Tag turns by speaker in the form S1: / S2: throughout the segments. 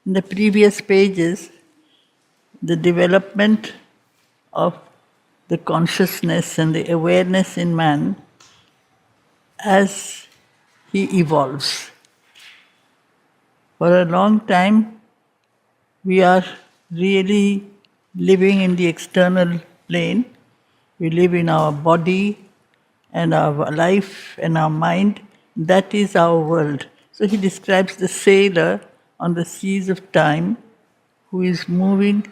S1: in the previous pages, the development of the consciousness and the awareness in man as he evolves. For a long time, we are really living in the external plane. We live in our body and our life and our mind. That is our world. So he describes the sailor on the seas of time who is moving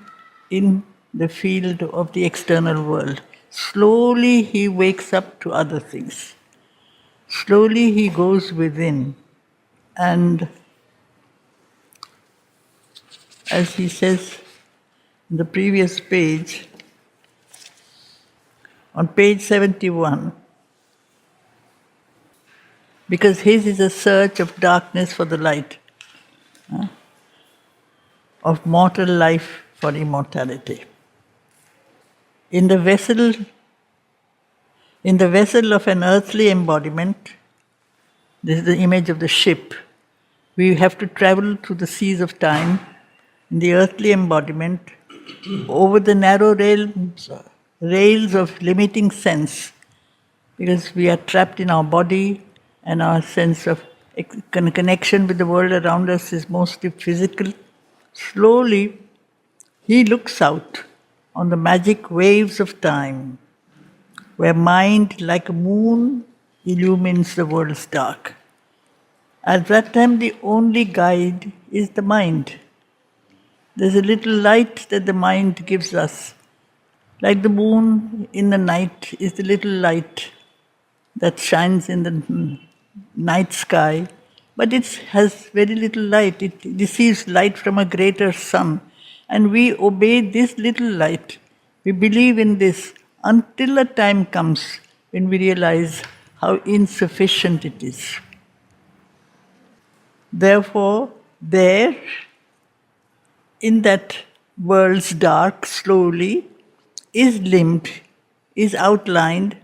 S1: in the field of the external world. Slowly he wakes up to other things. Slowly he goes within. And as he says in the previous page, on page 71, because his is a search of darkness for the light, of mortal life for immortality. In the vessel of an earthly embodiment, this is the image of the ship, we have to travel through the seas of time in the earthly embodiment over the narrow rails of limiting sense, because we are trapped in our body and our sense of connection with the world around us is mostly physical. Slowly, he looks out on the magic waves of time, where mind, like a moon, illumines the world's dark. At that time, the only guide is the mind. There's a little light that the mind gives us. Like the moon in the night is the little light that shines in the night sky, but it has very little light. It receives light from a greater sun. And we obey this little light. We believe in this until a time comes when we realize how insufficient it is. Therefore, there, in that world's dark, slowly, is limned, is outlined,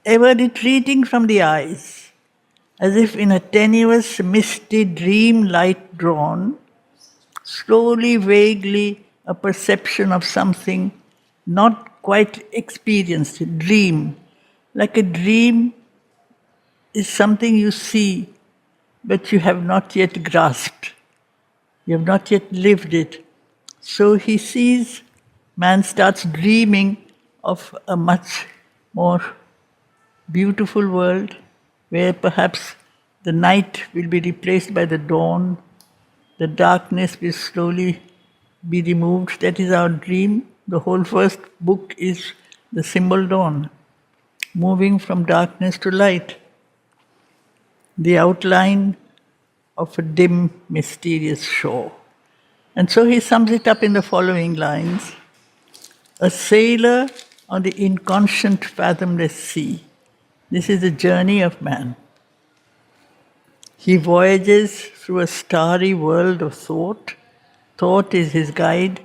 S1: ever retreating from the eyes, as if in a tenuous, misty dream light drawn, slowly, vaguely, a perception of something not quite experienced, a dream. Like a dream is something you see, but you have not yet grasped. You have not yet lived it. So he sees, man starts dreaming of a much more beautiful world where perhaps the night will be replaced by the dawn, the darkness will slowly be removed. That is our dream. The whole first book is the symbol dawn, moving from darkness to light, the outline of a dim, mysterious shore. And so he sums it up in the following lines: a sailor on the inconscient, fathomless sea. This is the journey of man. He voyages through a starry world of thought. Thought is his guide.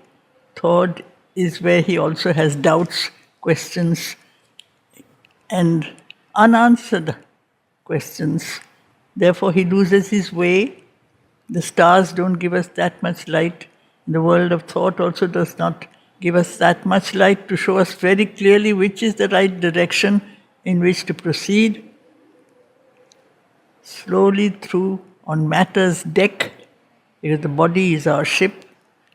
S1: Thought is where he also has doubts, questions, and unanswered questions. Therefore, he loses his way. The stars don't give us that much light. The world of thought also does not give us that much light to show us very clearly which is the right direction in which to proceed. Slowly through on matter's deck, because the body is our ship,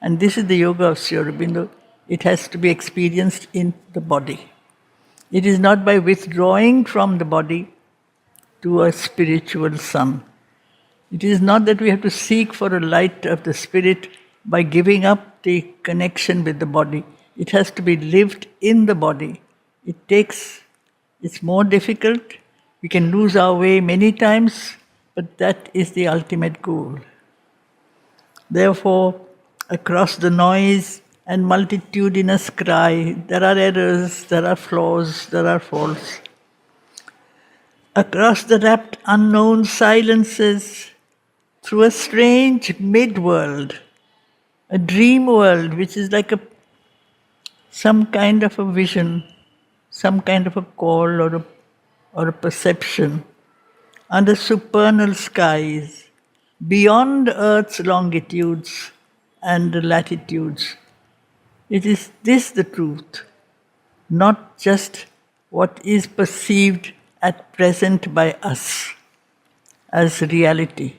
S1: and this is the yoga of Sri Aurobindo. It has to be experienced in the body. It is not by withdrawing from the body to a spiritual sun. It is not that we have to seek for a light of the spirit by giving up the connection with the body. It has to be lived in the body. It's more difficult. We can lose our way many times, but that is the ultimate goal. Therefore, across the noise and multitudinous cry, there are errors, there are flaws, there are faults. Across the rapt unknown silences, through a strange mid-world, a dream world which is like some kind of a vision, some kind of a call or a perception, under supernal skies, beyond Earth's longitudes, and the latitudes. It is this the truth, not just what is perceived at present by us as reality.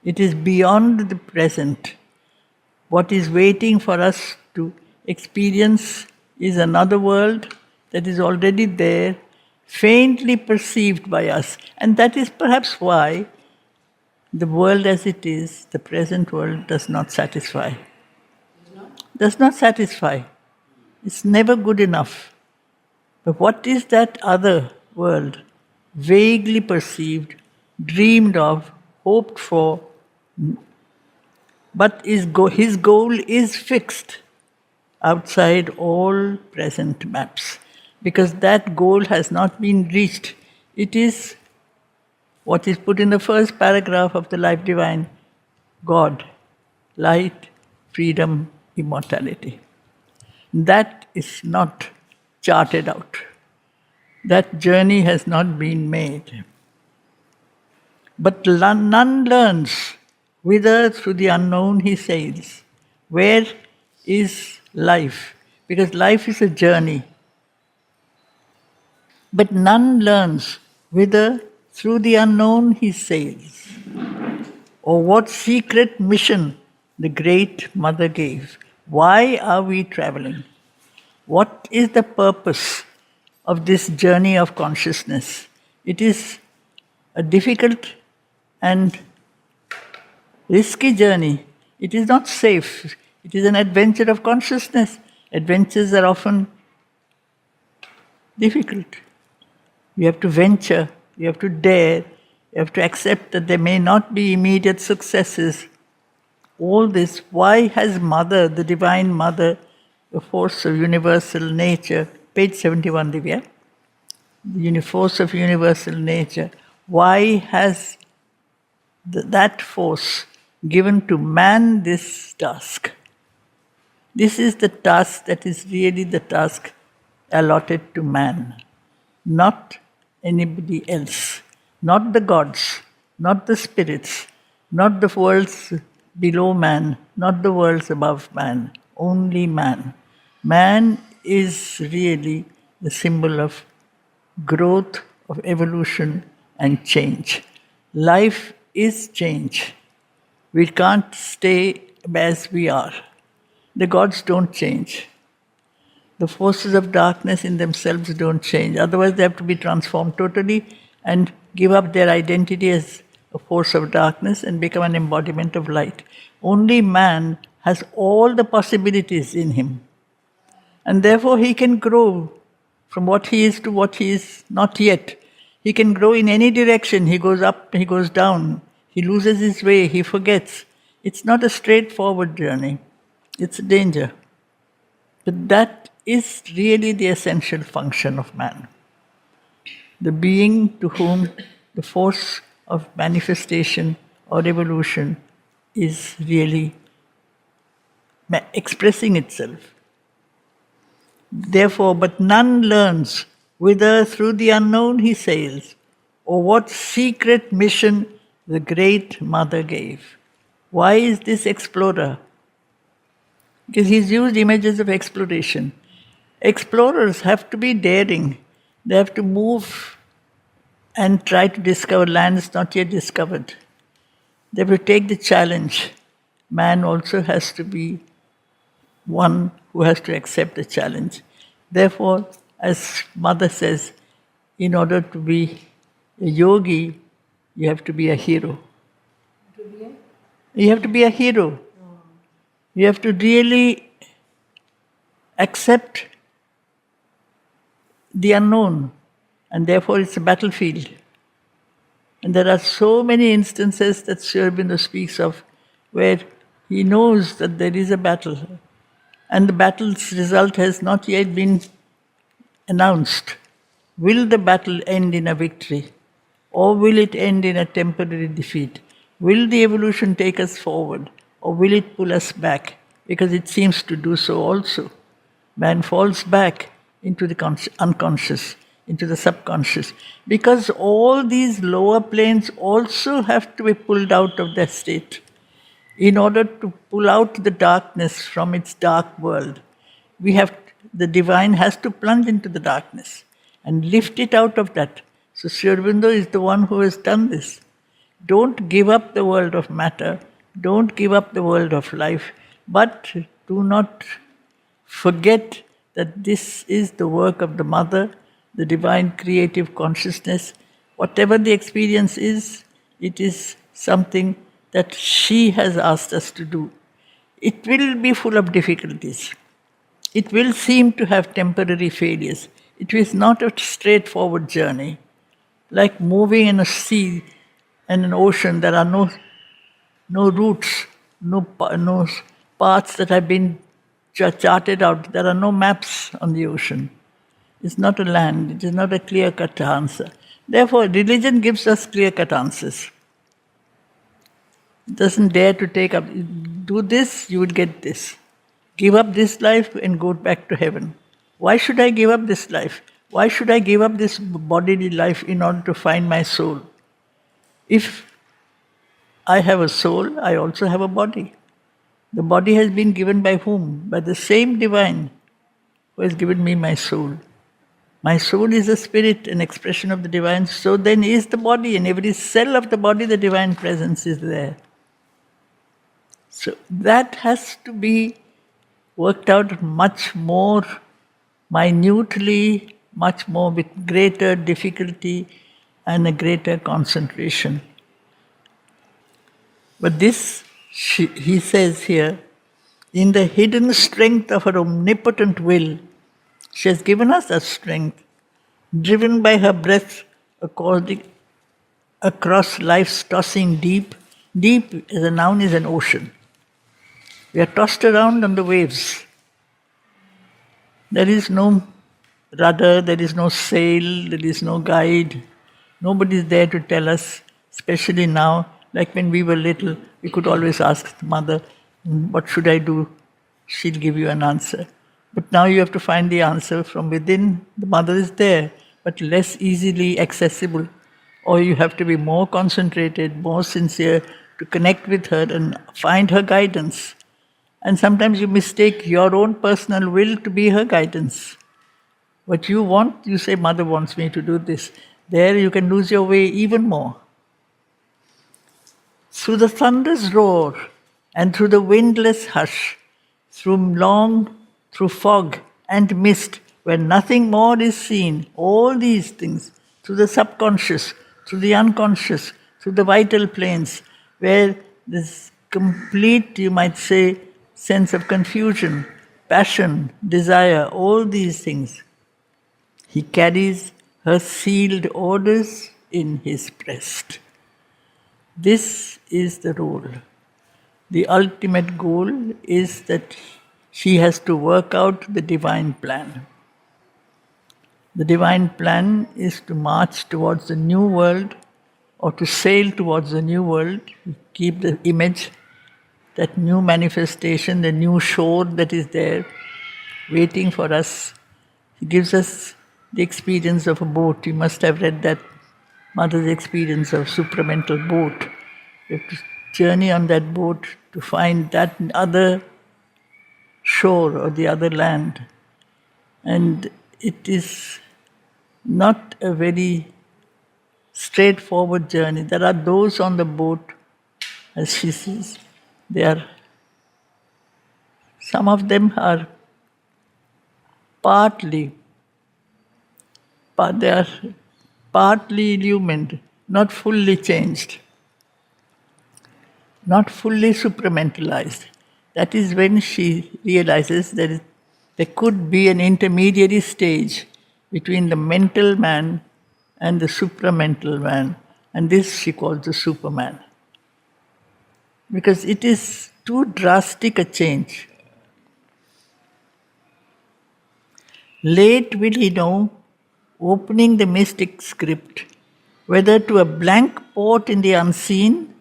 S1: It is beyond the present. What is waiting for us to experience is another world that is already there, faintly perceived by us. And that is perhaps why the world as it is, the present world, does not satisfy. Does not satisfy. It's never good enough. But what is that other world, vaguely perceived, dreamed of, hoped for, but his goal is fixed outside all present maps, because that goal has not been reached. It is what is put in the first paragraph of the Life Divine: God, light, freedom, immortality. That is not charted out. That journey has not been made. But none learns whither through the unknown he sails. Where is life? Because life is a journey. But none learns whither through the unknown he sails, or what secret mission the Great Mother gave. Why are we traveling? What is the purpose of this journey of consciousness? It is a difficult and risky journey. It is not safe. It is an adventure of consciousness. Adventures are often difficult. You have to venture, you have to dare, you have to accept that there may not be immediate successes. All this, why has Mother, the Divine Mother, the force of universal nature, page 71, Divya, the force of universal nature, why has that force given to man this task? This is the task that is really the task allotted to man, not anybody else, not the gods, not the spirits, not the worlds below man, not the worlds above man, only man. Man is really the symbol of growth, of evolution and change. Life is change. We can't stay as we are. The gods don't change. The forces of darkness in themselves don't change. Otherwise, they have to be transformed totally and give up their identity as a force of darkness and become an embodiment of light. Only man has all the possibilities in him. And therefore, he can grow from what he is to what he is not yet. He can grow in any direction. He goes up, he goes down. He loses his way, he forgets. It's not a straightforward journey. It's a danger. But that is really the essential function of man. The being to whom the force of manifestation or evolution is really expressing itself. Therefore, but none learns whither through the unknown he sails, or what secret mission the Great Mother gave. Why is this explorer? Because he's used images of exploration. Explorers have to be daring. They have to move and try to discover lands not yet discovered. They have to take the challenge. Man also has to be one who has to accept the challenge. Therefore, as Mother says, in order to be a yogi, you have to be a hero. You have to be a hero. You have to really accept the unknown, and therefore it's a battlefield. And there are so many instances that Aurobindo speaks of where he knows that there is a battle, and the battle's result has not yet been announced. Will the battle end in a victory, or will it end in a temporary defeat? Will the evolution take us forward, or will it pull us back? Because it seems to do so also. Man falls back into the unconscious, into the subconscious, because all these lower planes also have to be pulled out of their state. In order to pull out the darkness from its dark world, the divine has to plunge into the darkness and lift it out of that. So Sri Aurobindo is the one who has done this. Don't give up the world of matter, don't give up the world of life, but do not forget that this is the work of the Mother, the divine creative consciousness. Whatever the experience is, it is something that she has asked us to do. It will be full of difficulties. It will seem to have temporary failures. It is not a straightforward journey. Like moving in a sea and an ocean, there are no routes, no paths that have been charted out. There are no maps on the ocean. It's not a land, it is not a clear-cut answer. Therefore, religion gives us clear-cut answers. It doesn't dare to take up, do this, you will get this. Give up this life and go back to heaven. Why should I give up this life? Why should I give up this bodily life in order to find my soul? If I have a soul, I also have a body. The body has been given by whom? By the same divine who has given me my soul. My soul is a spirit, an expression of the divine. So then is the body. In every cell of the body, the divine presence is there. So that has to be worked out much more minutely, much more with greater difficulty and a greater concentration. But this, he says here, in the hidden strength of her omnipotent will, she has given us that strength, driven by her breath across life's tossing deep. Deep as a noun is an ocean. We are tossed around on the waves. There is no rudder, there is no sail, there is no guide. Nobody is there to tell us, especially now. Like when we were little, we could always ask the mother, what should I do? She'll give you an answer. But now you have to find the answer from within. The mother is there, but less easily accessible. Or you have to be more concentrated, more sincere to connect with her and find her guidance. And sometimes you mistake your own personal will to be her guidance. What you want, you say, Mother wants me to do this. There you can lose your way even more. Through the thunder's roar and through the windless hush, through fog and mist, where nothing more is seen, all these things, through the subconscious, through the unconscious, through the vital planes, where this complete, you might say, sense of confusion, passion, desire, all these things, he carries her sealed orders in his breast. This is the role. The ultimate goal is that she has to work out the divine plan. The divine plan is to march towards the new world or to sail towards the new world. Keep the image, that new manifestation, the new shore that is there waiting for us. He gives us the experience of a boat. You must have read that Mother's experience of supramental boat. You have to journey on that boat to find that other shore or the other land. And it is not a very straightforward journey. There are those on the boat, as she says, some of them are partly illumined, not fully changed, not fully supramentalized. That is when she realizes that there could be an intermediary stage between the mental man and the supramental man, and this she calls the Superman. Because it is too drastic a change. Late will he know, opening the mystic script, whether to a blank port in the unseen,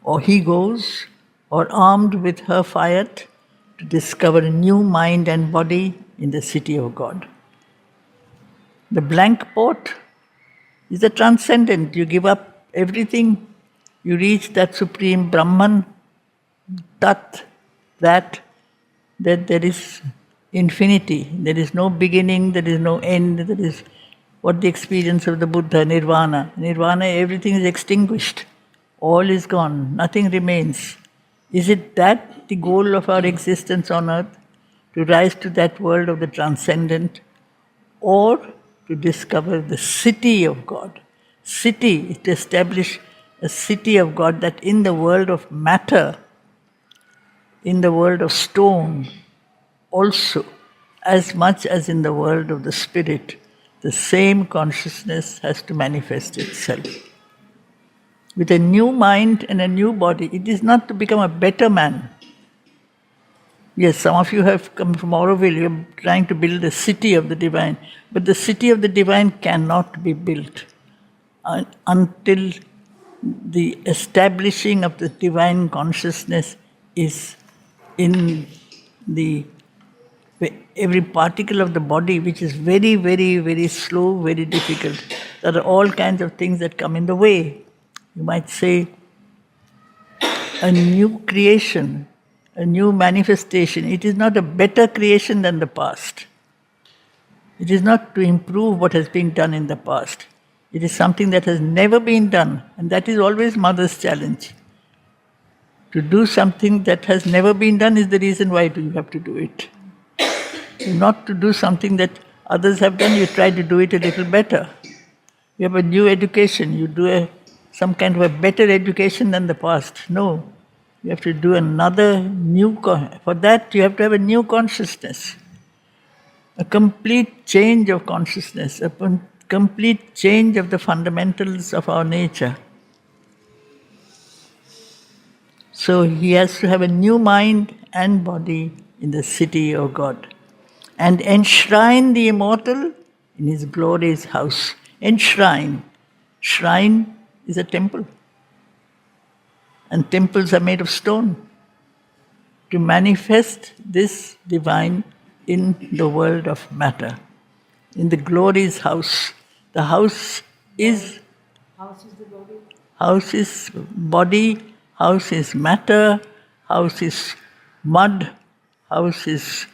S1: or he goes, or armed with her fiat, to discover a new mind and body in the city of God. The blank port is the transcendent. You give up everything, you reach that supreme Brahman, tat, that there is infinity, there is no beginning, there is no end, there is what the experience of the Buddha, nirvana. Nirvana, everything is extinguished, all is gone, nothing remains. Is it that the goal of our existence on earth? To rise to that world of the transcendent, or to discover the city of God? City is to establish a city of God, that in the world of matter, in the world of stone, also, as much as in the world of the spirit, the same consciousness has to manifest itself. With a new mind and a new body, it is not to become a better man. Yes, some of you have come from Aurobindo, you're trying to build a city of the divine, but the city of the divine cannot be built until the establishing of the divine consciousness is in the every particle of the body, which is very, very, very slow, very difficult. There are all kinds of things that come in the way. You might say a new creation, a new manifestation. It is not a better creation than the past. It is not to improve what has been done in the past. It is something that has never been done, and that is always Mother's challenge. To do something that has never been done is the reason why you have to do it. Not to do something that others have done, you try to do it a little better. You have a new education, you do some kind of a better education than the past. No, you have to do another new, for that you have to have a new consciousness. A complete change of consciousness, a complete change of the fundamentals of our nature. So he has to have a new mind and body in the city of God, and enshrine the immortal in his glorious house. Enshrine. Shrine is a temple. And temples are made of stone. To manifest this divine in the world of matter, in the glorious house. The house is...
S2: House is the body.
S1: House is body, house is matter, house is mud, house is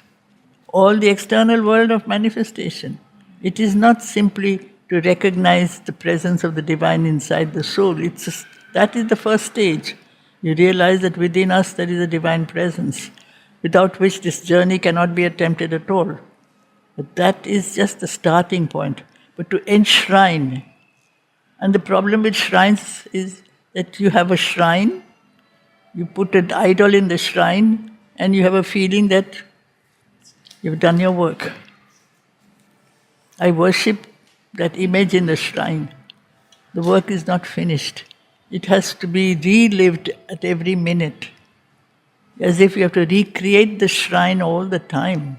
S1: all the external world of manifestation. It is not simply to recognize the presence of the divine inside the soul. That is the first stage. You realize that within us there is a divine presence, without which this journey cannot be attempted at all. But that is just the starting point. But to enshrine, and the problem with shrines is that you have a shrine, you put an idol in the shrine, and you have a feeling that you've done your work. I worship that image in the shrine. The work is not finished. It has to be relived at every minute, as if you have to recreate the shrine all the time.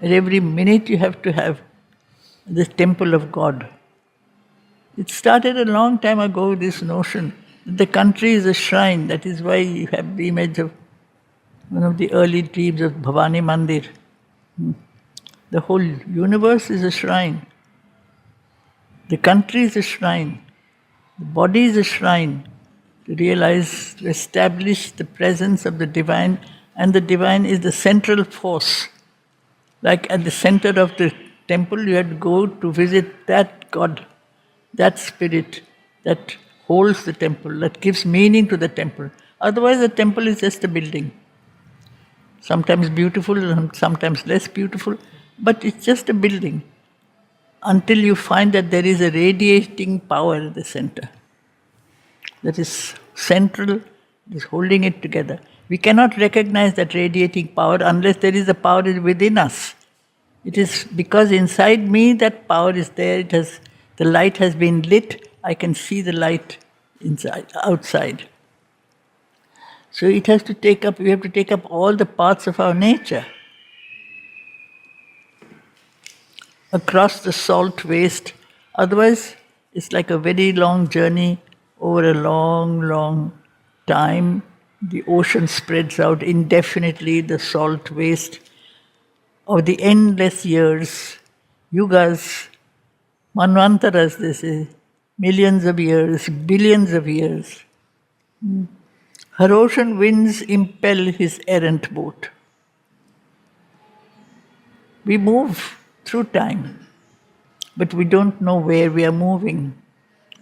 S1: At every minute you have to have the temple of God. It started a long time ago, this notion that the country is a shrine. That is why you have the image of one of the early dreams of Bhavani Mandir. The whole universe is a shrine. The country is a shrine. The body is a shrine. To realize, to establish the presence of the divine, and the divine is the central force. Like at the center of the temple, you had to go to visit that God, that spirit that holds the temple, that gives meaning to the temple. Otherwise, the temple is just a building. Sometimes beautiful, sometimes less beautiful, but it's just a building. Until you find that there is a radiating power at the center that is central, is holding it together. We cannot recognize that radiating power unless there is a power within us. It is because inside me that power is there. The light has been lit. I can see the light inside, outside. So it has to take up. We have to take up all the parts of our nature. Across the salt waste. Otherwise, it's like a very long journey over a long, long time. The ocean spreads out indefinitely, the salt waste of the endless years, yugas, manvantaras, they say, millions of years, billions of years. Her ocean winds impel his errant boat. We move through time, but we don't know where we are moving.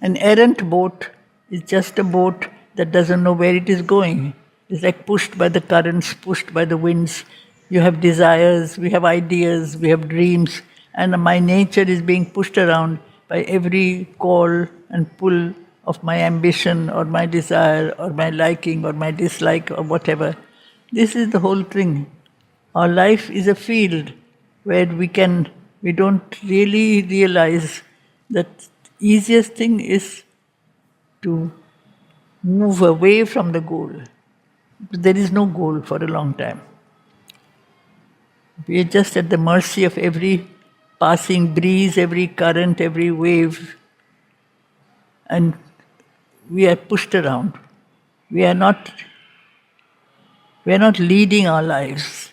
S1: An errant boat is just a boat that doesn't know where it is going. It's like pushed by the currents, pushed by the winds. You have desires, we have ideas, we have dreams, and my nature is being pushed around by every call and pull of my ambition or my desire or my liking or my dislike or whatever. This is the whole thing. Our life is a field where we don't really realize that easiest thing is to move away from the goal. There is no goal for a long time. We are just at the mercy of every passing breeze, every current, every wave, and we are pushed around. We are not leading our lives.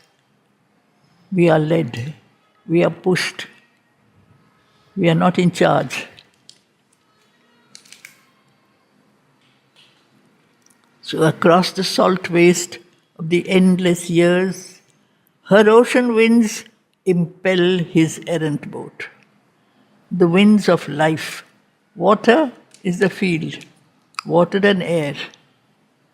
S1: We are led. We are pushed. We are not in charge. So across the salt waste of the endless years, her ocean winds impel his errant boat. The winds of life. Water is the field. Water and air.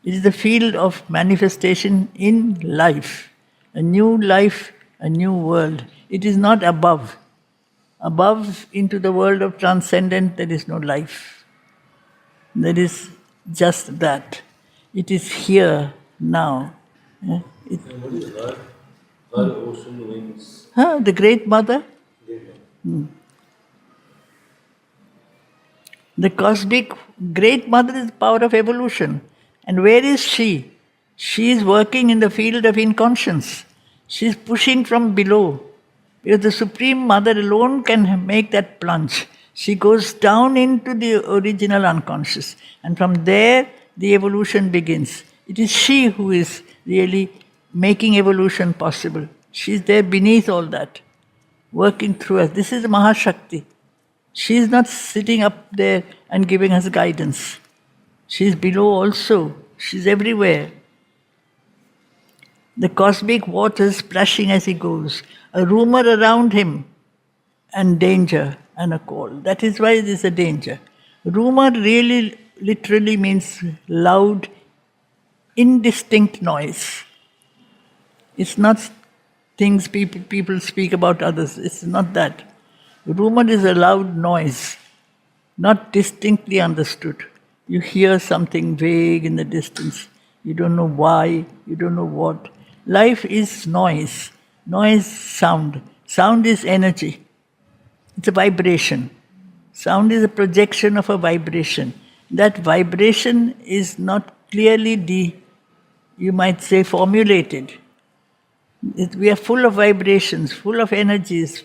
S1: It is the field of manifestation in life. A new life, a new world. It is not above. Above into the world of transcendent, there is no life. There is just that. It is here, now.
S2: What is her? Her ocean winds.
S1: The Great Mother. The cosmic Great Mother is the power of evolution. And where is she? She is working in the field of inconscience. She is pushing from below. Because the Supreme Mother alone can make that plunge. She goes down into the original unconscious. And from there, the evolution begins. It is she who is really making evolution possible. She is there beneath all that, working through us. This is Mahashakti. She is not sitting up there and giving us guidance. She is below also. She is everywhere. The cosmic waters splashing as he goes. A rumor around him and danger and a call. That is why it is a danger. Rumor really literally means loud, indistinct noise. It's not things people speak about others. It's not that. Rumor is a loud noise, not distinctly understood. You hear something vague in the distance. You don't know why, you don't know what. Life is noise. Noise, sound. Sound is energy. It's a vibration. Sound is a projection of a vibration. That vibration is not clearly, you might say, formulated. We are full of vibrations, full of energies,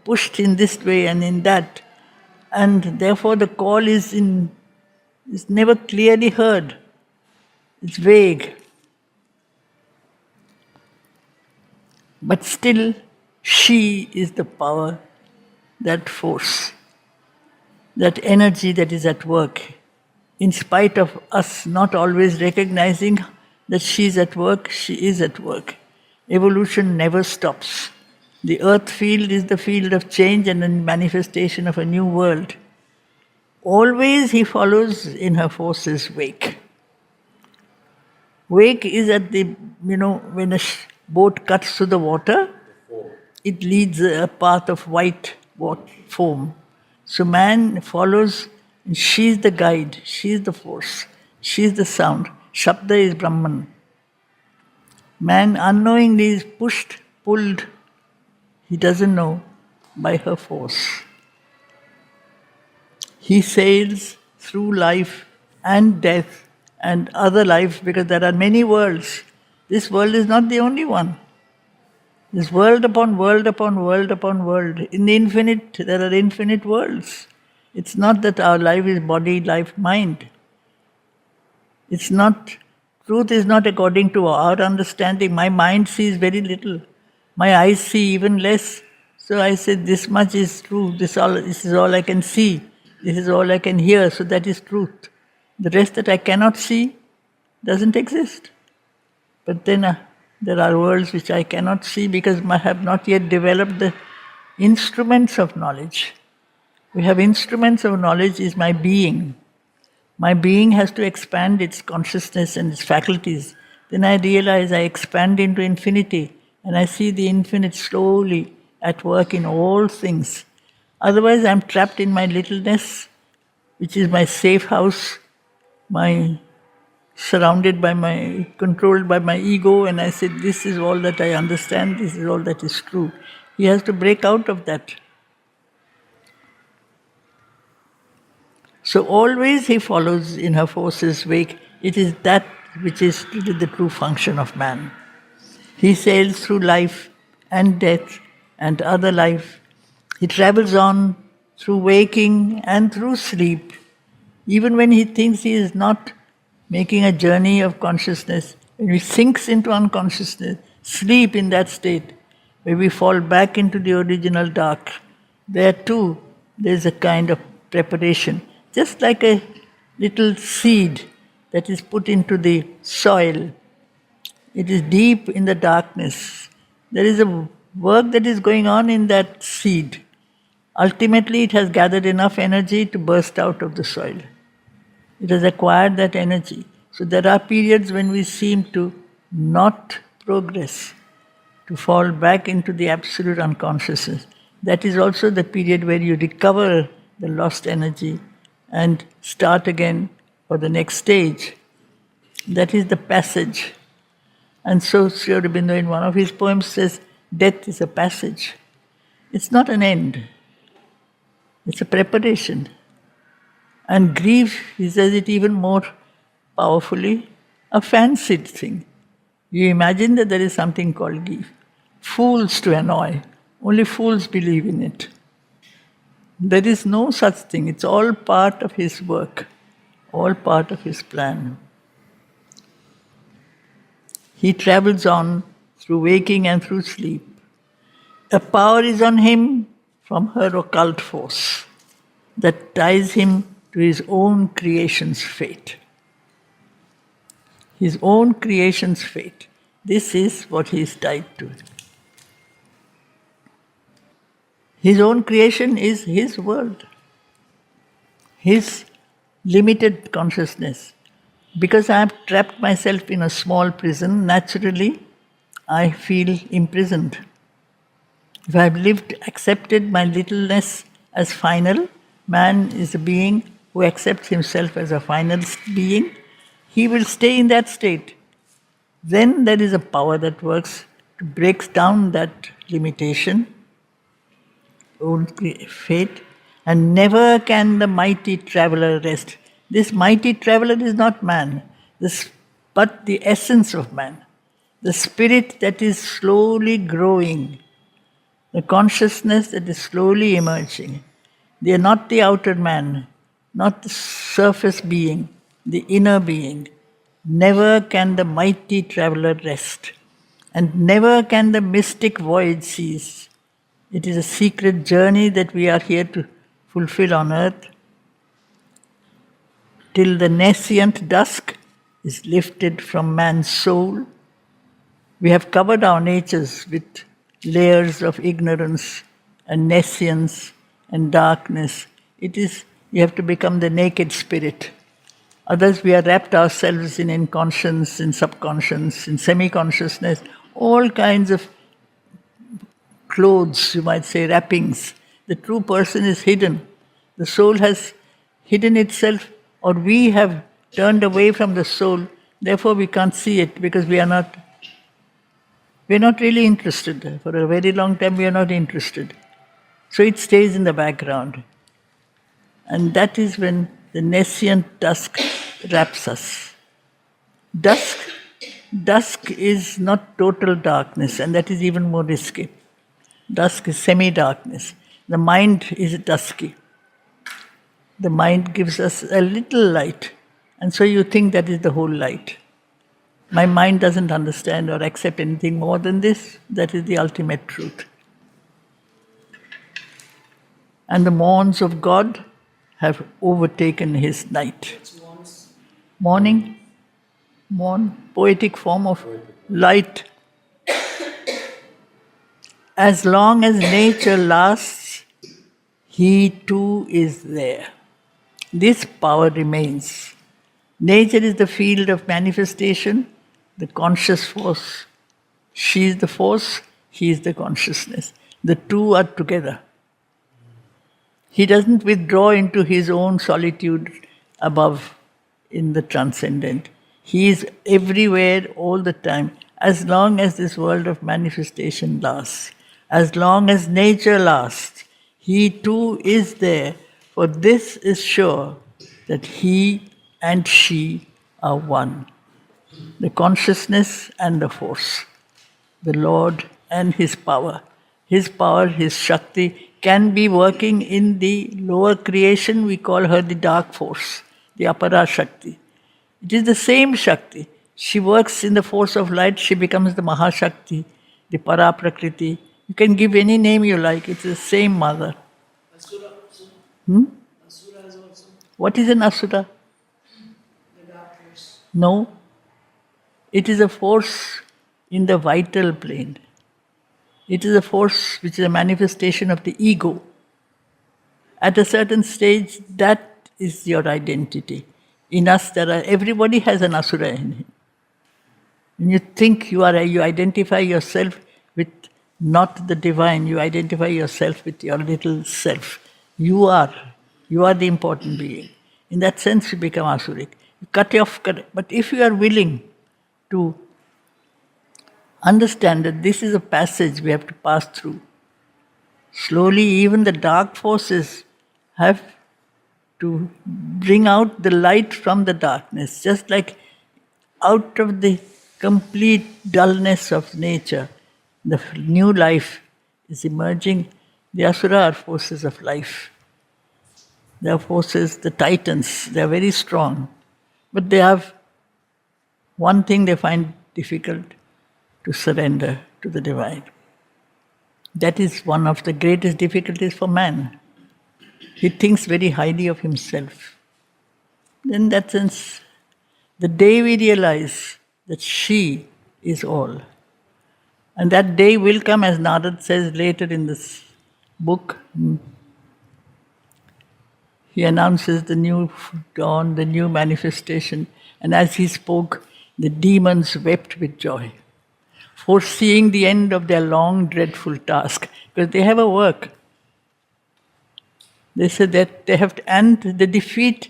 S1: pushed in this way and in that. And therefore the call is never clearly heard. It's vague. But still, she is the power, that force, that energy that is at work. In spite of us not always recognizing that she is at work, she is at work. Evolution never stops. The earth field is the field of change and the manifestation of a new world. Always he follows in her force's wake. Wake is at the, when a boat cuts through the water, it leads a path of white foam. So man follows, and she is the guide, she is the force, she is the sound. Shabda is Brahman. Man unknowingly is pushed, pulled, he doesn't know, by her force. He sails through life and death and other life because there are many worlds. This world is not the only one. There's world upon world upon world upon world. In the infinite, there are infinite worlds. It's not that our life is body, life, mind. It's not, truth is not according to our understanding. My mind sees very little. My eyes see even less. So I said, this much is true. This is all I can see. This is all I can hear. So that is truth. The rest that I cannot see, doesn't exist. But then there are worlds which I cannot see because I have not yet developed the instruments of knowledge. We have instruments of knowledge is my being. My being has to expand its consciousness and its faculties. Then I realize I expand into infinity and I see the infinite slowly at work in all things. Otherwise, I'm trapped in my littleness, which is my safe house, controlled by my ego, and I said, this is all that I understand, this is all that is true. He has to break out of that. So always he follows in her force's wake. It is that which is the true function of man. He sails through life and death and other life. He travels on through waking and through sleep. Even when he thinks he is not making a journey of consciousness, when he sinks into unconsciousness, sleep in that state, where we fall back into the original dark, there too there is a kind of preparation. Just like a little seed that is put into the soil, it is deep in the darkness. There is a work that is going on in that seed. Ultimately, it has gathered enough energy to burst out of the soil. It has acquired that energy. So there are periods when we seem to not progress, to fall back into the absolute unconsciousness. That is also the period where you recover the lost energy and start again for the next stage. That is the passage. And so Sri Aurobindo in one of his poems says, death is a passage. It's not an end. It's a preparation. And grief, he says it even more powerfully, a fancied thing. You imagine that there is something called grief. Fools to annoy. Only fools believe in it. There is no such thing. It's all part of his work, all part of his plan. He travels on through waking and through sleep. A power is on him from her occult force that ties him to his own creation's fate. His own creation's fate. This is what he is tied to. His own creation is his world, his limited consciousness. Because I have trapped myself in a small prison, naturally I feel imprisoned. If I have accepted my littleness as final, man is a being who accepts himself as a final being, he will stay in that state. Then there is a power that works to break down that limitation, own fate, and never can the mighty traveler rest. This mighty traveler is not man, but the essence of man, the spirit that is slowly growing, the consciousness that is slowly emerging. They are not the outer man, not the surface being, the inner being. Never can the mighty traveler rest, and never can the mystic voyage cease. It is a secret journey that we are here to fulfill on earth, till the nascent dusk is lifted from man's soul. We have covered our natures with layers of ignorance and nescience and darkness. You have to become the naked spirit. Others, we have wrapped ourselves in inconscience, in subconscious, in semi-consciousness, all kinds of clothes, you might say, wrappings. The true person is hidden. The soul has hidden itself, or we have turned away from the soul. Therefore, we can't see it because we're not really interested. For a very long time, we are not interested. So it stays in the background. And that is when the nascent dusk wraps us. Dusk is not total darkness, and that is even more risky. Dusk is semi-darkness. The mind is dusky. The mind gives us a little light, and so you think that is the whole light. My mind doesn't understand or accept anything more than this. That is the ultimate truth. And the morns of God have overtaken his night. Morning? More poetic form of light. As long as nature lasts, he too is there. This power remains. Nature is the field of manifestation, the conscious force. She is the force, he is the consciousness. The two are together. He doesn't withdraw into his own solitude above in the transcendent. He is everywhere all the time, as long as this world of manifestation lasts. As long as nature lasts, he too is there. For this is sure that he and she are one. The consciousness and the force. The Lord and His power. His power, His Shakti, can be working in the lower creation. We call her the dark force, the Apara Shakti. It is the same Shakti. She works in the force of light, she becomes the Mahashakti, the Para Prakriti. You can give any name you like, it's the same mother.
S3: Asura also. Asura is also
S1: What is an Asura?
S3: the dark force.
S1: No. It is a force in the vital plane. It is a force which is a manifestation of the ego. At a certain stage, that is your identity. In us, everybody has an asura in him. When you think you identify yourself with not the divine, you identify yourself with your little self. You are the important being. In that sense, you become asuric. You cut off, but if you are willing to understand that this is a passage we have to pass through, slowly even the dark forces have to bring out the light from the darkness, just like out of the complete dullness of nature, the new life is emerging. The asura are forces of life. They are forces, the titans, they are very strong. But they have one thing they find difficult, to surrender to the divine. That is one of the greatest difficulties for man. He thinks very highly of himself. In that sense, the day we realize that she is all, and that day will come, as Narad says later in this book, he announces the new dawn, the new manifestation, and as he spoke, the demons wept with joy, foreseeing the end of their long, dreadful task, because they have a work. They said that they have to end the defeat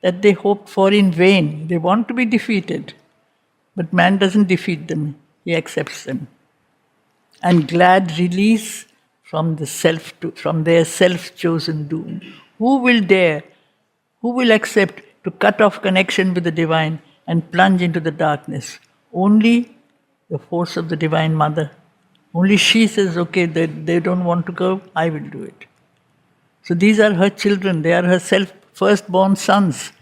S1: that they hoped for in vain. They want to be defeated, but man doesn't defeat them, he accepts them. And glad release from from their self-chosen doom. Who will dare, who will accept to cut off connection with the divine and plunge into the darkness? Only the force of the Divine Mother. Only she says, okay, they don't want to go, I will do it. So these are her children, they are her firstborn sons.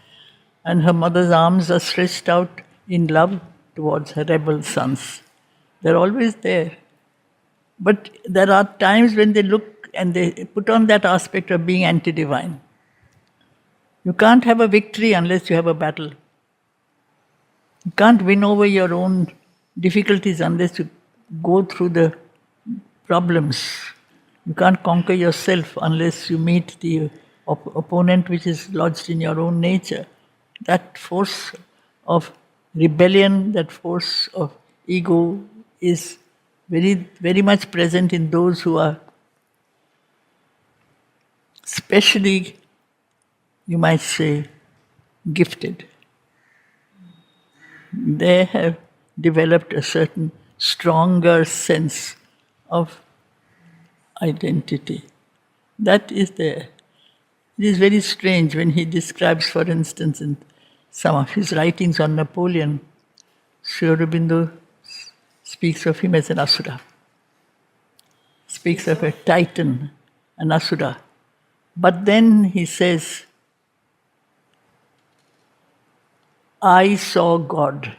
S1: And her mother's arms are stretched out in love towards her rebel sons. They're always there. But there are times when they look and they put on that aspect of being anti-divine. You can't have a victory unless you have a battle. You can't win over your own difficulties unless you go through the problems. You can't conquer yourself unless you meet the opponent which is lodged in your own nature. That force of rebellion, that force of ego is very, very much present in those who are specially, you might say, gifted. They have developed a certain stronger sense of identity. That is there. It is very strange when he describes, for instance, in some of his writings on Napoleon, Aurobindo speaks of him as an asura, speaks of a titan, an asura. But then he says, I saw God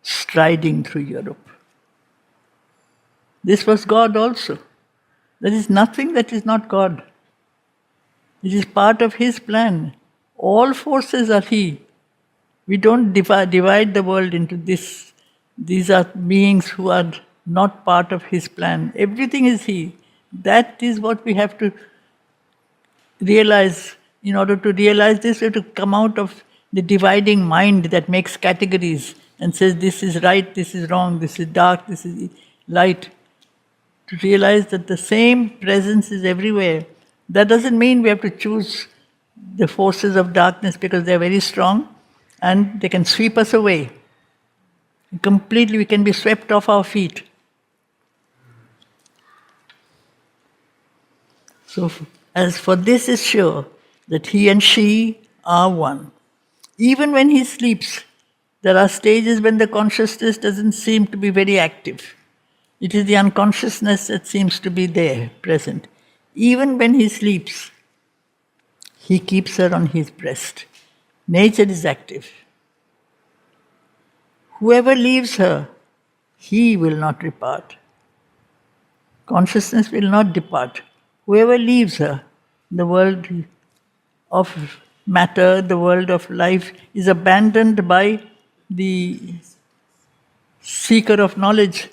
S1: striding through Europe. This was God also. There is nothing that is not God. It is part of His plan. All forces are He. We don't divide the world into this. These are beings who are not part of his plan. Everything is he. That is what we have to realize. In order to realize this, we have to come out of the dividing mind that makes categories and says this is right, this is wrong, this is dark, this is light. To realize that the same presence is everywhere. That doesn't mean we have to choose the forces of darkness because they are very strong and they can sweep us away. Completely, we can be swept off our feet. So, as for this is sure, that he and she are one. Even when he sleeps, there are stages when the consciousness doesn't seem to be very active. It is the unconsciousness that seems to be there, present. Even when he sleeps, he keeps her on his breast. Nature is active. Whoever leaves her, he will not depart. Consciousness will not depart. Whoever leaves her, the world of matter, the world of life, is abandoned by the seeker of knowledge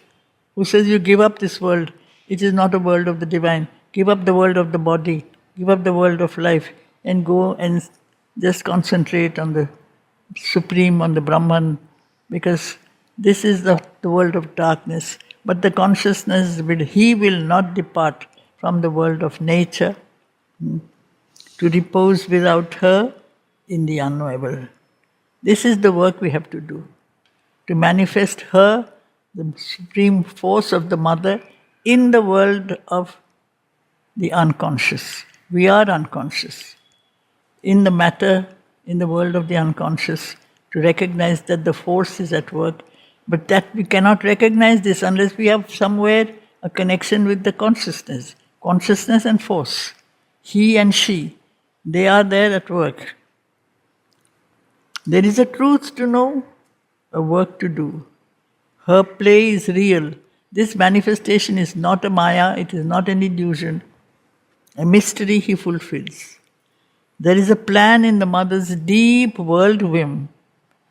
S1: who says you give up this world. It is not a world of the divine. Give up the world of the body. Give up the world of life and go and just concentrate on the Supreme, on the Brahman, because this is the world of darkness. But the consciousness, he will not depart from the world of nature to repose without her in the unknowable. This is the work we have to do, to manifest her, the supreme force of the mother, in the world of the unconscious. We are unconscious. In the matter, in the world of the unconscious, to recognize that the force is at work, but that we cannot recognize this unless we have somewhere a connection with the consciousness. Consciousness and force. He and she, they are there at work. There is a truth to know, a work to do. Her play is real. This manifestation is not a maya, it is not an illusion. A mystery he fulfills. There is a plan in the mother's deep world whim.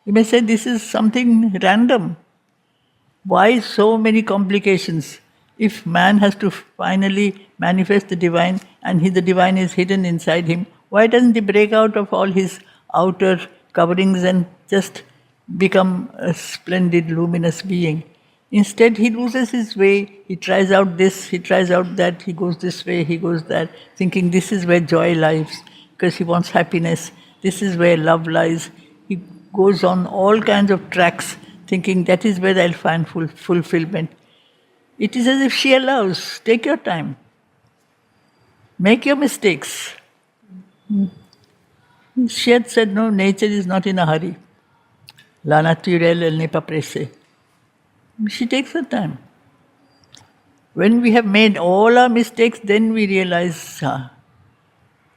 S1: You may say this is something random. Why so many complications? If man has to finally manifest the divine and the divine is hidden inside him, why doesn't he break out of all his outer coverings and just become a splendid, luminous being? Instead, he loses his way, he tries out this, he tries out that, he goes this way, he goes that, thinking this is where joy lies, because he wants happiness, this is where love lies. He goes on all kinds of tracks, thinking that is where I'll find fulfillment. It is as if she allows, take your time, make your mistakes. She had said, no, nature is not in a hurry. La naturelle, elle n'est pas pressée. She takes her time. When we have made all our mistakes, then we realize there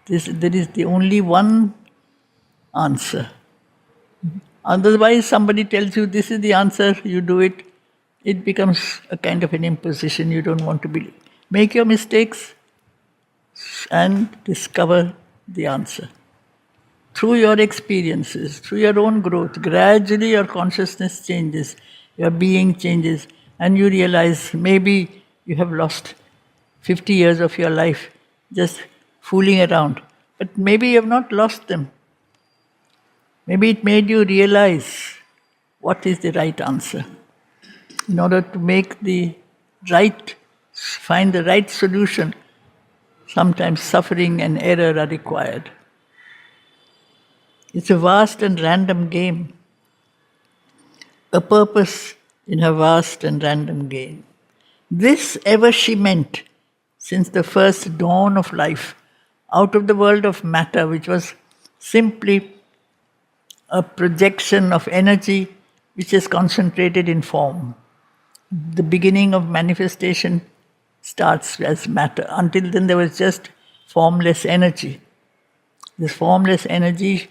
S1: is the only one answer. Otherwise, somebody tells you this is the answer, you do it, it becomes a kind of an imposition you don't want to believe. Make your mistakes and discover the answer. Through your experiences, through your own growth, gradually your consciousness changes, your being changes, and you realize maybe you have lost 50 years of your life just fooling around. But maybe you have not lost them. Maybe it made you realize what is the right answer. In order to make the right, find the right solution, sometimes suffering and error are required. It's a vast and random game. A purpose in her vast and random game. This ever she meant since the first dawn of life, out of the world of matter, which was simply a projection of energy which is concentrated in form. The beginning of manifestation starts as matter. Until then there was just formless energy. This formless energy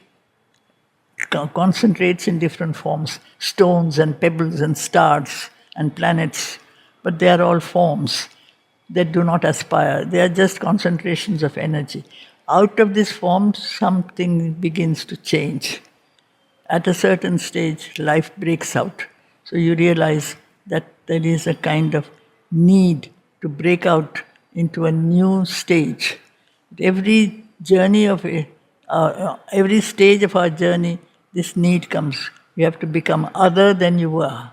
S1: concentrates in different forms, stones and pebbles and stars and planets, but they are all forms that do not aspire. They are just concentrations of energy. Out of this form, something begins to change. At a certain stage, life breaks out. So you realize that there is a kind of need to break out into a new stage. Every journey of every stage of our journey, this need comes. You have to become other than you were.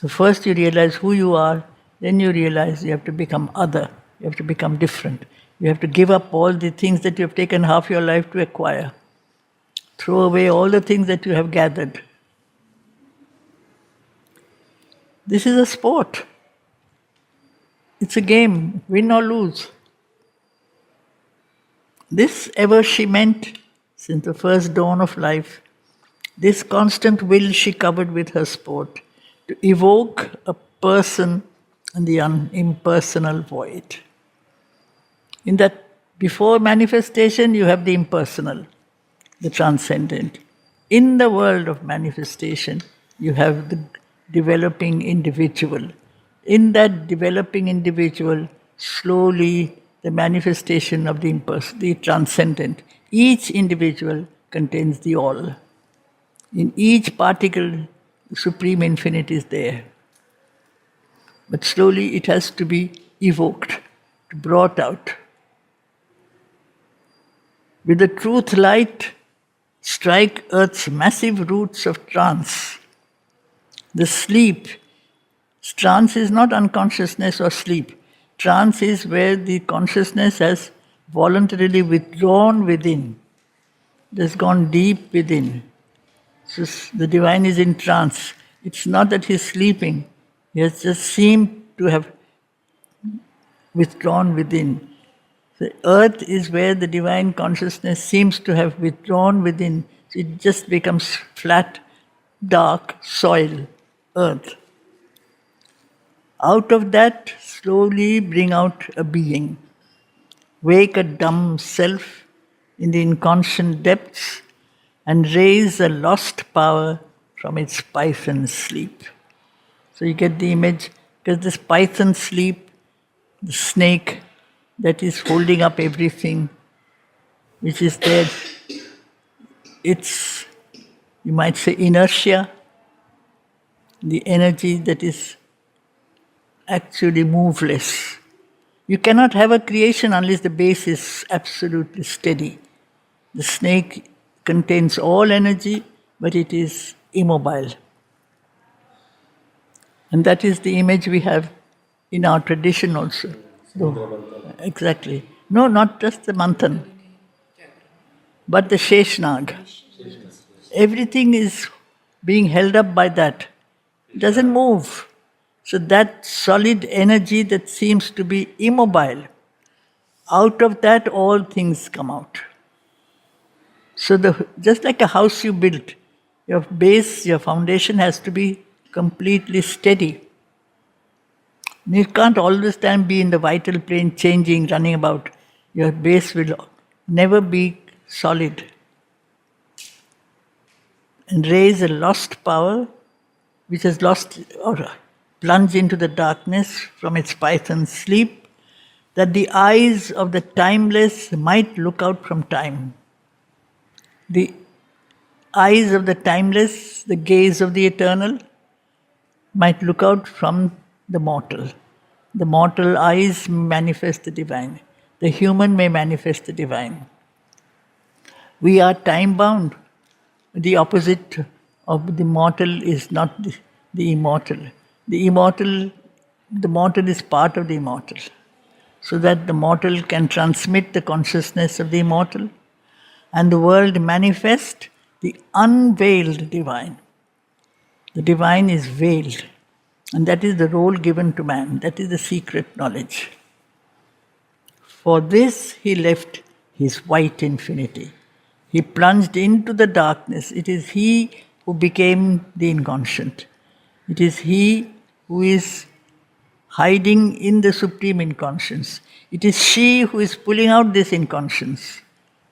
S1: So first you realize who you are, then you realize you have to become other. You have to become different. You have to give up all the things that you have taken half your life to acquire. Throw away all the things that you have gathered. This is a sport. It's a game, win or lose. This ever she meant since the first dawn of life. This constant will she covered with her sport to evoke a person in the impersonal void. In that before manifestation, you have the impersonal, the transcendent. In the world of manifestation, you have the developing individual. In that developing individual, slowly the manifestation of the transcendent. Each individual contains the all. In each particle, the Supreme Infinite is there. But slowly it has to be evoked, brought out. With the truth light, strike Earth's massive roots of trance. The sleep. Trance is not unconsciousness or sleep. Trance is where the consciousness has voluntarily withdrawn within. It has gone deep within. So the divine is in trance. It's not that he's sleeping. He has just seemed to have withdrawn within. The earth is where the divine consciousness seems to have withdrawn within. It just becomes flat, dark soil, earth. Out of that, slowly bring out a being. Wake a dumb self in the inconscient depths and raise a lost power from its python sleep. So you get the image, because this python sleep, the snake that is holding up everything, which is there, it's, you might say, inertia, the energy that is actually moveless. You cannot have a creation unless the base is absolutely steady. The snake contains all energy, but it is immobile. And that is the image we have in our tradition also. Exactly. No, not just the manthan, but the Sheshnag. Everything is being held up by that. It doesn't move. So that solid energy that seems to be immobile, out of that all things come out. So just like a house you built, your base, your foundation has to be completely steady. You can't all the time be in the vital plane, changing, running about. Your base will never be solid. And raise a lost power, which has lost or plunged into the darkness from its python sleep, that the eyes of the timeless might look out from time. The eyes of the timeless, the gaze of the eternal, might look out from the mortal. The mortal eyes manifest the divine. The human may manifest the divine. We are time-bound. The opposite of the mortal is not the immortal. The mortal is part of the immortal. So that the mortal can transmit the consciousness of the immortal and the world manifest the unveiled divine. The divine is veiled. And that is the role given to man. That is the secret knowledge. For this he left his white infinity. He plunged into the darkness. It is he who became the inconscient. It is he who is hiding in the supreme inconscience. It is she who is pulling out this inconscience,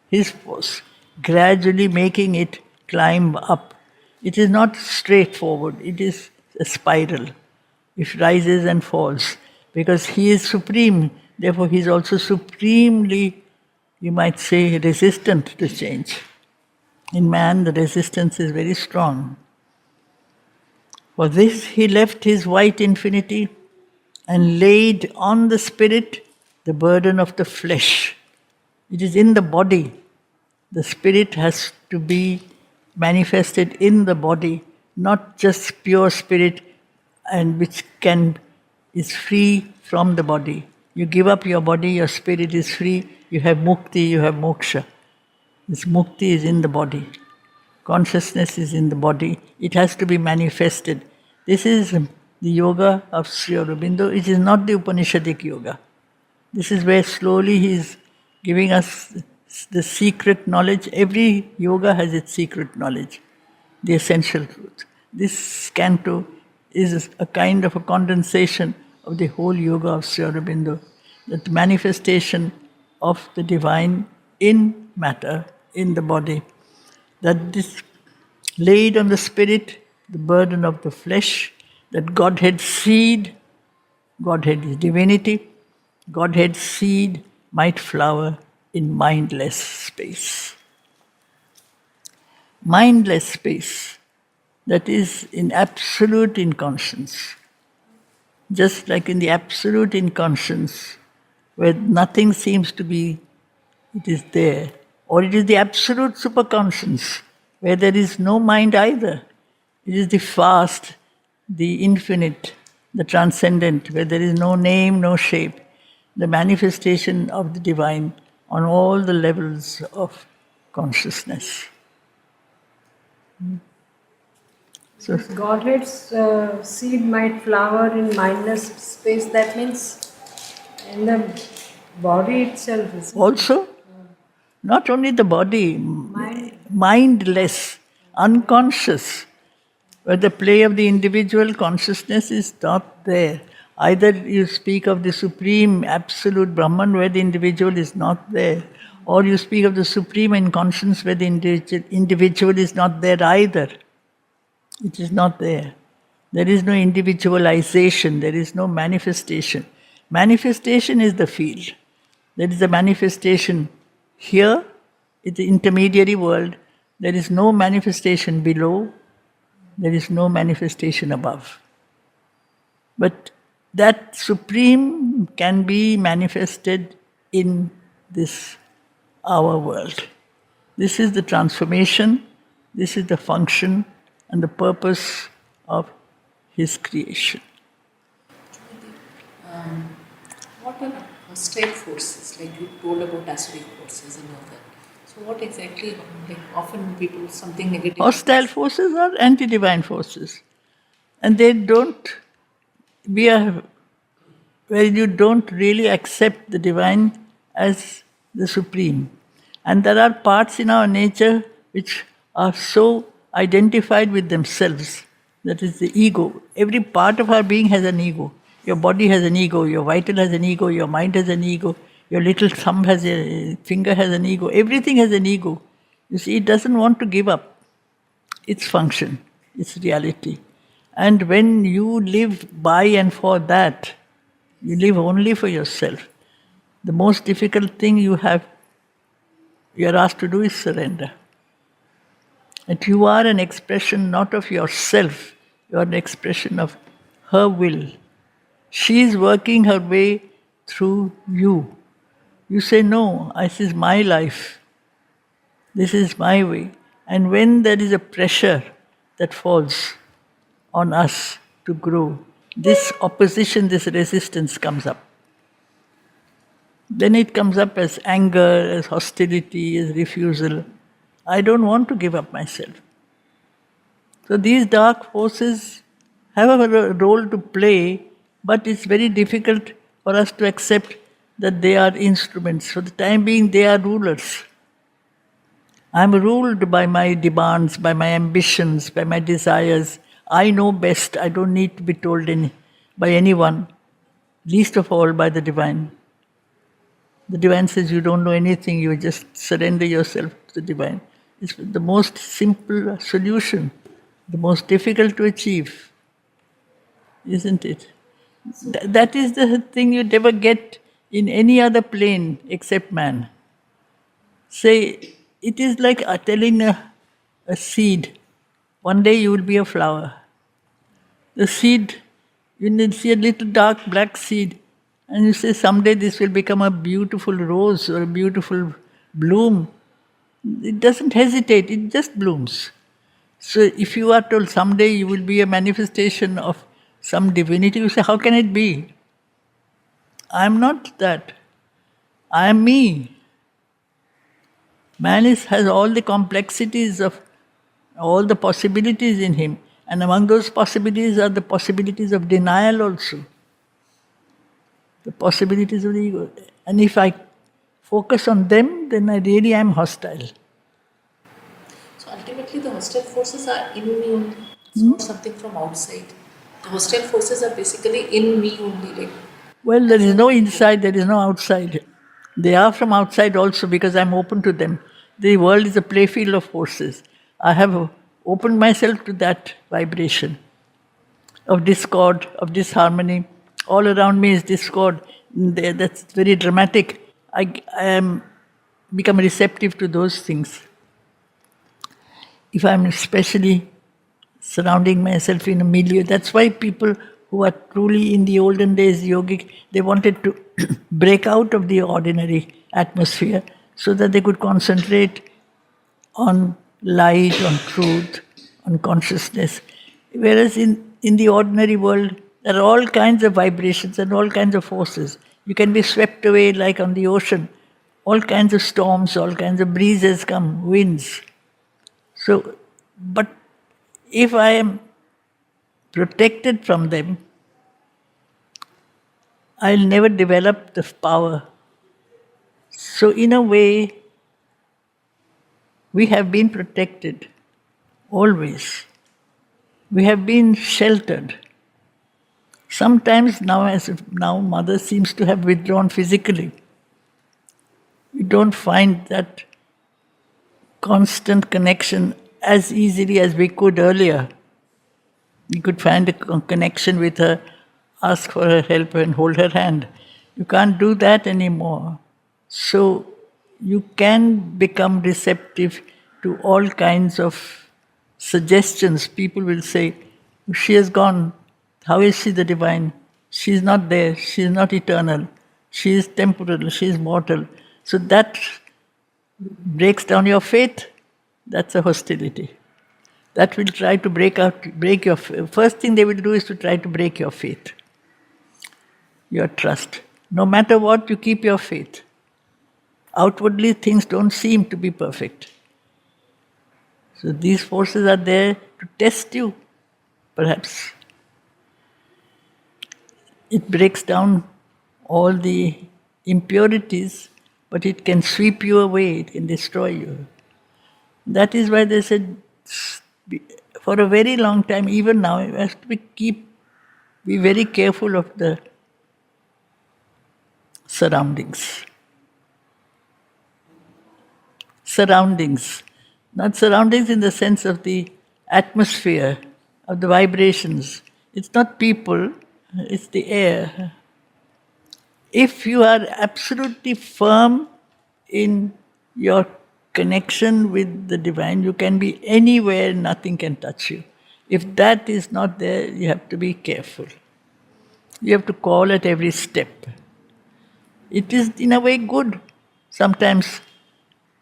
S1: his force, gradually making it climb up. It is not straightforward, it is a spiral. It rises and falls because he is supreme. Therefore, he is also supremely, you might say, resistant to change. In man, the resistance is very strong. For this, he left his white infinity and laid on the spirit the burden of the flesh. It is in the body. The spirit has to be manifested in the body, not just pure spirit and which is free from the body. You give up your body, your spirit is free, you have mukti, you have moksha. This mukti is in the body. Consciousness is in the body. It has to be manifested. This is the yoga of Sri Aurobindo. It is not the Upanishadic yoga. This is where slowly he is giving us the secret knowledge. Every yoga has its secret knowledge, the essential truth. This canto is a kind of a condensation of the whole yoga of Sri Aurobindo, that manifestation of the divine in matter, in the body, that this laid on the spirit the burden of the flesh, that Godhead seed, Godhead is divinity, Godhead seed might flower in mindless space. Mindless space, that is in absolute inconscience. Just like in the absolute inconscience, where nothing seems to be, it is there. Or it is the absolute superconscience, where there is no mind either. It is the vast, the infinite, the transcendent, where there is no name, no shape. The manifestation of the divine on all the levels of consciousness. So,
S4: Godhead's seed might flower in mindless space. That means in the body itself.
S1: also, not only the body, mindless, unconscious, where the play of the individual consciousness is not there. Either you speak of the supreme absolute Brahman where the individual is not there, or you speak of the supreme inconscience where the individual is not there either. It is not there. There is no individualization, there is no manifestation. Manifestation is the field. There is a manifestation here, in the intermediary world. There is no manifestation below, there is no manifestation above. But that supreme can be manifested in this, our world. This is the transformation, this is the function and the purpose of his creation.
S3: What are hostile forces? Like you told about asuric forces and all that. So what exactly, like often people, something negative.
S1: Hostile forces are anti-divine forces. And they don't, where you don't really accept the divine as the supreme. And there are parts in our nature which are so identified with themselves. That is the ego. Every part of our being has an ego. Your body has an ego, your vital has an ego, your mind has an ego, your little thumb has a finger has an ego. Everything has an ego. You see, it doesn't want to give up its function, its reality. And when you live by and for that, you live only for yourself. The most difficult thing you are asked to do is surrender. That you are an expression not of yourself, you are an expression of her will. She is working her way through you. You say, no, this is my life. This is my way. And when there is a pressure that falls on us to grow, this opposition, this resistance comes up. Then it comes up as anger, as hostility, as refusal. I don't want to give up myself. So these dark forces have a role to play, but it's very difficult for us to accept that they are instruments. For the time being, they are rulers. I'm ruled by my demands, by my ambitions, by my desires. I know best. I don't need to be told by anyone, least of all by the divine. The divine says you don't know anything, you just surrender yourself to the divine. It's the most simple solution, the most difficult to achieve, isn't it? That is the thing you never get in any other plane except man. Say, it is like telling a a seed. One day you will be a flower. The seed, you see a little dark black seed, and you say someday this will become a beautiful rose or a beautiful bloom. It doesn't hesitate, it just blooms. So if you are told someday you will be a manifestation of some divinity, you say, how can it be? I am not that. I am me. Man has all the complexities of all the possibilities in him. And among those possibilities are the possibilities of denial also. The possibilities of the ego. And if I focus on them, then I really am hostile.
S3: So ultimately, the hostile forces are in me only. It's not something from outside. The hostile forces are basically in me only. Like,
S1: Well, there is no inside, there is no outside. They are from outside also because I'm open to them. The world is a playfield of forces. I have opened myself to that vibration of discord, of disharmony. All around me is discord. That's very dramatic. I am become receptive to those things. If I'm especially surrounding myself in a milieu, that's why people who are truly in the olden days yogic, they wanted to break out of the ordinary atmosphere so that they could concentrate on light, on truth, on consciousness. Whereas in the ordinary world, there are all kinds of vibrations and all kinds of forces. You can be swept away like on the ocean. All kinds of storms, all kinds of breezes come, winds. So, but if I am protected from them, I'll never develop the power. So, in a way, we have been protected, always. We have been sheltered. Sometimes now, as if now Mother seems to have withdrawn physically. We don't find that constant connection as easily as we could earlier. We could find a connection with her, ask for her help and hold her hand. You can't do that anymore. So you can become receptive to all kinds of suggestions. People will say, she has gone. How is she the divine? She is not there. She is not eternal. She is temporal. She is mortal. So that breaks down your faith. That's a hostility. That will try to break your. First thing they will do is to try to break your faith, your trust. No matter what, you keep your faith. Outwardly, things don't seem to be perfect. So these forces are there to test you, perhaps. It breaks down all the impurities, but it can sweep you away, it can destroy you. That is why they said, for a very long time, even now, you have to be very careful of the surroundings. Surroundings. Not surroundings in the sense of the atmosphere, of the vibrations. It's not people, it's the air. If you are absolutely firm in your connection with the divine, you can be anywhere, nothing can touch you. If that is not there, you have to be careful. You have to call at every step. It is in a way good. Sometimes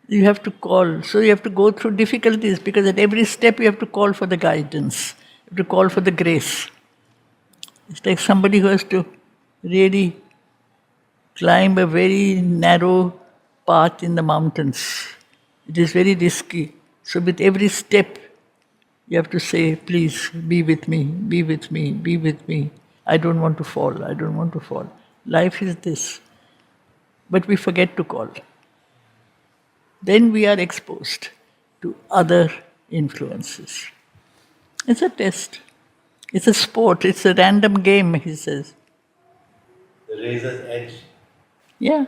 S1: you have to call. So you have to go through difficulties because at every step you have to call for the guidance. You have to call for the grace. It's like somebody who has to really climb a very narrow path in the mountains. It is very risky. So with every step, you have to say, please, be with me, be with me, be with me. I don't want to fall, I don't want to fall. Life is this. But we forget to call. Then we are exposed to other influences. It's a test. It's a sport. It's a random game, he says.
S2: The razor's edge.
S1: Yeah.